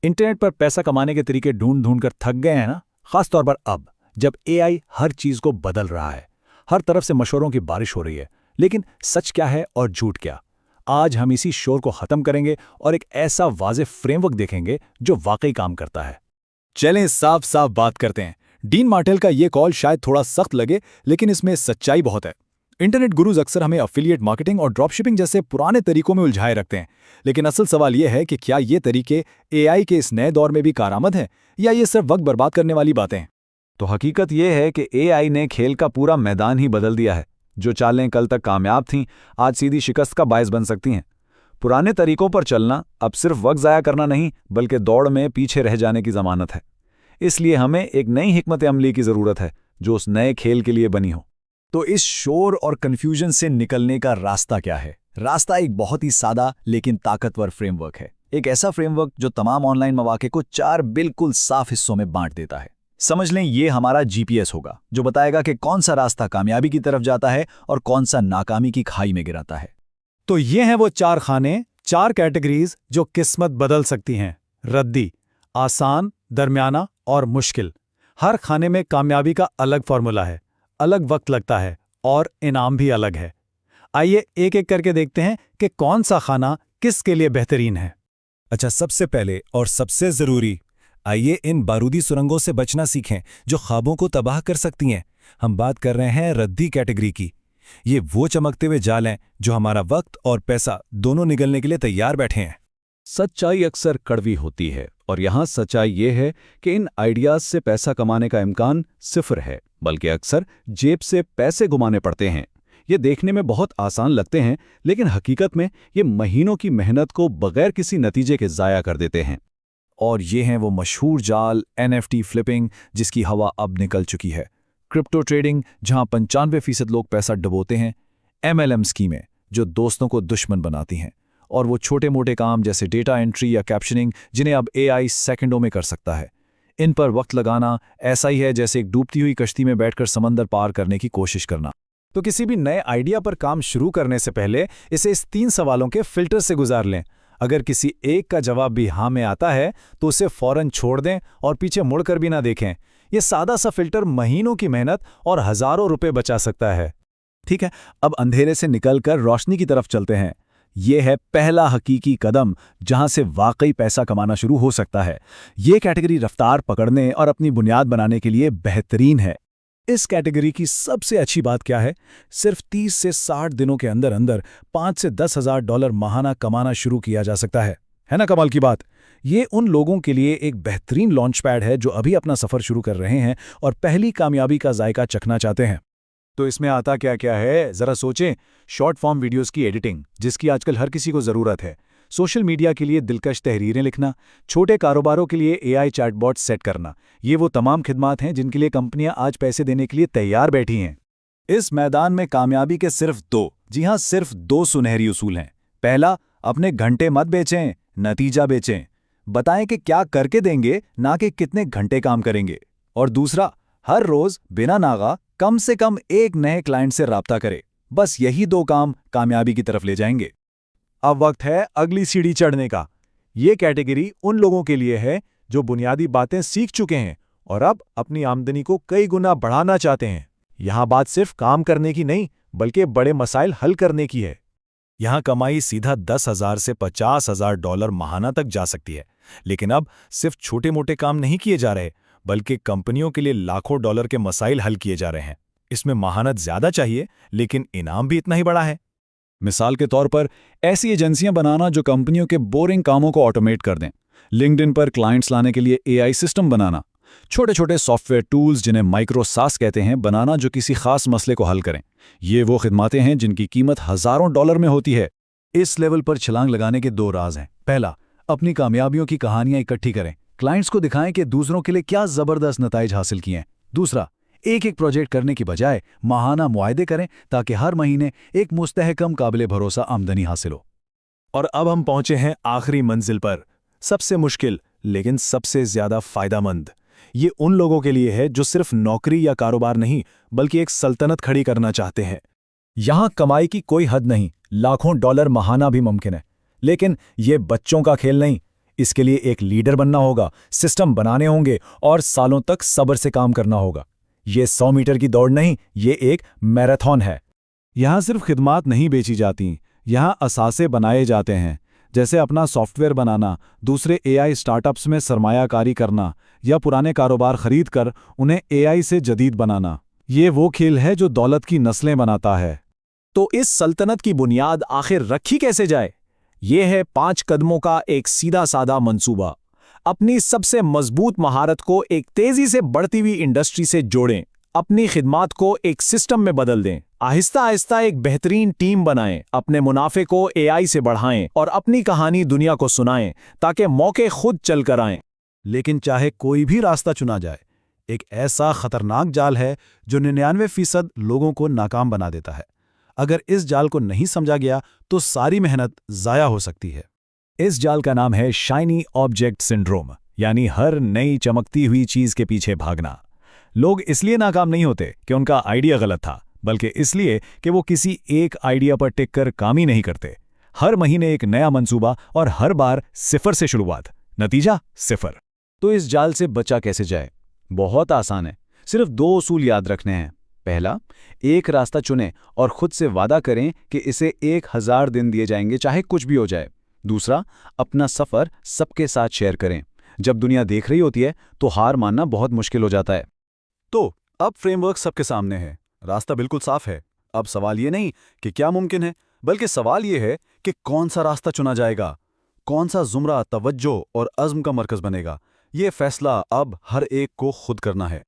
Internet पर पैसा कमाने के तरीके ढूंढ ढूंढ कर थक गए हैं ना, खासतौर पर अब जब एआई हर चीज को बदल रहा है। हर तरफ से मशवरों की बारिश हो रही है, लेकिन सच क्या है और झूठ क्या? आज हम इसी शोर को खत्म करेंगे और एक ऐसा वाज़ेह फ्रेमवर्क देखेंगे जो वाकई काम करता है। चलें साफ साफ बात करते हैं। डीन मार्टेल का ये कॉल शायद थोड़ा सख्त लगे, लेकिन इसमें सच्चाई बहुत है। इंटरनेट गुरुज अक्सर हमें अफिलिएट मार्केटिंग और ड्रॉपशिपिंग जैसे पुराने तरीकों में उलझाए रखते हैं, लेकिन असल सवाल यह है कि क्या ये तरीके एआई के इस नए दौर में भी कारआमद हैं, या ये सिर्फ वक्त बर्बाद करने वाली बातें हैं? तो हकीकत यह है कि एआई ने खेल का पूरा मैदान ही बदल दिया है। जो चालें कल तक कामयाब थीं, आज सीधी शिकस्त का बायस बन सकती हैं। पुराने तरीकों पर चलना अब सिर्फ वक्त ज़ाया करना नहीं, बल्कि दौड़ में पीछे रह जाने की ज़मानत है। इसलिए हमें एक नई हिकमत अमली की ज़रूरत है, जो उस नए खेल के लिए बनी हो। तो इस शोर और कन्फ्यूजन से निकलने का रास्ता क्या है? रास्ता एक बहुत ही सादा लेकिन ताकतवर फ्रेमवर्क है। एक ऐसा फ्रेमवर्क जो तमाम ऑनलाइन मौके को 4 बिल्कुल साफ हिस्सों में बांट देता है। समझ लें, ये हमारा जीपीएस होगा, जो बताएगा कि कौन सा रास्ता कामयाबी की तरफ जाता है और कौन सा नाकामी की खाई में गिराता है। तो ये हैं वो 4 खाने, 4 कैटेगरीज जो किस्मत बदल सकती हैं। रद्दी, आसान, दरमियाना और मुश्किल। हर खाने में कामयाबी का अलग फॉर्मूला है, अलग वक्त लगता है और इनाम भी अलग है। आइए एक एक करके देखते हैं कि कौन सा खाना किसके लिए बेहतरीन है। अच्छा, सबसे पहले और सबसे जरूरी, आइए इन बारूदी सुरंगों से बचना सीखें जो ख्वाबों को तबाह कर सकती हैं। हम बात कर रहे हैं रद्दी कैटेगरी की। ये वो चमकते हुए जाल हैं जो हमारा वक्त और पैसा दोनों निगलने के लिए तैयार बैठे हैं। सच्चाई अक्सर कड़वी होती है, और यहाँ सच्चाई ये है कि इन आइडियाज से पैसा कमाने का इम्कान सिफर है, बल्कि अक्सर जेब से पैसे घुमाने पड़ते हैं। ये देखने में बहुत आसान लगते हैं, लेकिन हकीकत में ये महीनों की मेहनत को बगैर किसी नतीजे के ज़ाया कर देते हैं। और ये हैं वो मशहूर जाल एनएफटी फ्लिपिंग, जिसकी हवा अब निकल चुकी है। क्रिप्टो ट्रेडिंग, जहां 95% लोग पैसा डुबोते हैं। एमएलएम स्कीमें, जो दोस्तों को दुश्मन बनाती हैं। और वो छोटे मोटे काम जैसे डेटा एंट्री या कैप्शनिंग, जिन्हें अब एआई सेकंडों में कर सकता है। इन पर वक्त लगाना ऐसा ही है जैसे एक डूबती हुई कश्ती में बैठकर समंदर पार करने की कोशिश करना। तो किसी भी नए आइडिया पर काम शुरू करने से पहले इसे इस 3 सवालों के फिल्टर से गुजार लें। अगर किसी एक का जवाब भी हाँ में आता है तो उसे फौरन छोड़ दें और पीछे मुड़कर भी ना देखें। यह सादा सा फिल्टर महीनों की मेहनत और हजारों रुपए बचा सकता है। ठीक है, अब अंधेरे से निकलकर रोशनी की तरफ चलते हैं। यह है पहला हकीकी कदम जहां से वाकई पैसा कमाना शुरू हो सकता है। ये कैटेगरी रफ्तार पकड़ने और अपनी बुनियाद बनाने के लिए बेहतरीन है। इस कैटेगरी की सबसे अच्छी बात क्या है? सिर्फ 30 से 60 दिनों के अंदर अंदर 5 से 10 हज़ार डॉलर माहाना कमाना शुरू किया जा सकता है ना कमाल की बात? ये उन लोगों के लिए एक बेहतरीन लॉन्च पैड है जो अभी अपना सफर शुरू कर रहे हैं और पहली कामयाबी का जायका चखना चाहते हैं। तो इसमें आता क्या क्या है, जरा सोचें। शॉर्ट फॉर्म वीडियोस की एडिटिंग, जिसकी आजकल हर किसी को ज़रूरत है। सोशल मीडिया के लिए दिलकश तहरीरें लिखना। छोटे कारोबारों के लिए एआई चैटबॉट सेट करना। ये वो तमाम खिदमात हैं जिनके लिए कंपनियां आज पैसे देने के लिए तैयार बैठी हैं। इस मैदान में कामयाबी के सिर्फ 2, जी हां, सिर्फ 2 सुनहरी उसूल हैं। पहला, अपने घंटे मत बेचें, नतीजा बेचें। बताएं कि क्या करके देंगे, ना कि कितने घंटे काम करेंगे। और दूसरा, हर रोज बिना नागा कम से कम एक नए क्लाइंट से राब्ता करें। बस यही 2 काम कामयाबी की तरफ ले जाएंगे। अब वक्त है अगली सीढ़ी चढ़ने का। ये कैटेगरी उन लोगों के लिए है जो बुनियादी बातें सीख चुके हैं और अब अपनी आमदनी को कई गुना बढ़ाना चाहते हैं। यहाँ बात सिर्फ काम करने की नहीं, बल्कि बड़े मसाइल हल करने की है। यहाँ कमाई सीधा 10,000 से 50,000 डॉलर माहाना तक जा सकती है। लेकिन अब सिर्फ छोटे मोटे काम नहीं किए जा रहे, बल्कि कंपनियों के लिए लाखों डॉलर के मसाइल हल किए जा रहे हैं। इसमें महानत ज्यादा चाहिए, लेकिन इनाम भी इतना ही बड़ा है। मिसाल के तौर पर ऐसी एजेंसियां बनाना जो कंपनियों के बोरिंग कामों को ऑटोमेट कर दें। लिंक्डइन पर क्लाइंट्स लाने के लिए एआई सिस्टम बनाना। छोटे छोटे सॉफ्टवेयर टूल्स, जिन्हें माइक्रो सास कहते हैं, बनाना जो किसी खास मसले को हल करें। ये वो खिदमातें हैं जिनकी कीमत हजारों डॉलर में होती है। इस लेवल पर छलांग लगाने के 2 राज हैं। पहला, अपनी कामयाबियों की कहानियां इकट्ठी करें। क्लाइंट्स को दिखाएं कि दूसरों के लिए क्या जबरदस्त नताइज हासिल किए हैं। दूसरा, एक एक प्रोजेक्ट करने की बजाय माहाना मुआयदे करें, ताकि हर महीने एक मुस्तहकम काबिले भरोसा आमदनी हासिल हो। और अब हम पहुंचे हैं आखिरी मंजिल पर, सबसे मुश्किल लेकिन सबसे ज्यादा फायदेमंद। ये उन लोगों के लिए है जो सिर्फ नौकरी या कारोबार नहीं, बल्कि एक सल्तनत खड़ी करना चाहते हैं। यहां कमाई की कोई हद नहीं, लाखों डॉलर माहाना भी मुमकिन है। लेकिन ये बच्चों का खेल नहीं। इसके लिए एक लीडर बनना होगा, सिस्टम बनाने होंगे और सालों तक सब्र से काम करना होगा। ये 100 मीटर की दौड़ नहीं, ये एक मैराथन है। यहाँ सिर्फ खिदमात नहीं बेची जाती, यहाँ असासे बनाए जाते हैं, जैसे अपना सॉफ्टवेयर बनाना, दूसरे एआई स्टार्टअप्स में सरमायाकारी करना या पुराने कारोबार खरीद कर उन्हें एआई से जदीद बनाना। ये वो खेल है जो दौलत की नस्लें बनाता है। तो इस सल्तनत की बुनियाद आखिर रखी कैसे जाए? ये है 5 कदमों का एक सीधा साधा मंसूबा। अपनी सबसे मजबूत महारत को एक तेजी से बढ़ती हुई इंडस्ट्री से जोड़ें, अपनी खिदमात को एक सिस्टम में बदल दें, आहिस्ता आहिस्ता एक बेहतरीन टीम बनाएं, अपने मुनाफे को एआई से बढ़ाएं और अपनी कहानी दुनिया को सुनाएं ताकि मौके खुद चल कर आएं। लेकिन चाहे कोई भी रास्ता चुना जाए, एक ऐसा खतरनाक जाल है जो 99% लोगों को नाकाम बना देता है। अगर इस जाल को नहीं समझा गया तो सारी मेहनत ज़ाया हो सकती है। इस जाल का नाम है शाइनी ऑब्जेक्ट सिंड्रोम, यानी हर नई चमकती हुई चीज के पीछे भागना। लोग इसलिए नाकाम नहीं होते कि उनका आइडिया गलत था, बल्कि इसलिए कि वो किसी एक आइडिया पर टिक कर काम ही नहीं करते। हर महीने एक नया मंसूबा और हर बार 0 से शुरुआत, नतीजा 0। तो इस जाल से बचा कैसे जाए? बहुत आसान है, सिर्फ 2 उसूल याद रखने हैं। पहला, एक रास्ता चुनें और खुद से वादा करें कि इसे 1000 दिन दिए जाएंगे, चाहे कुछ भी हो जाए। दूसरा, अपना सफ़र सबके साथ शेयर करें। जब दुनिया देख रही होती है तो हार मानना बहुत मुश्किल हो जाता है। तो अब फ्रेमवर्क सबके सामने है, रास्ता बिल्कुल साफ है। अब सवाल ये नहीं कि क्या मुमकिन है, बल्कि सवाल ये है कि कौन सा रास्ता चुना जाएगा, कौन सा जुमरा तवज्जो और अज़्म का मरकज़ बनेगा। ये फैसला अब हर एक को खुद करना है।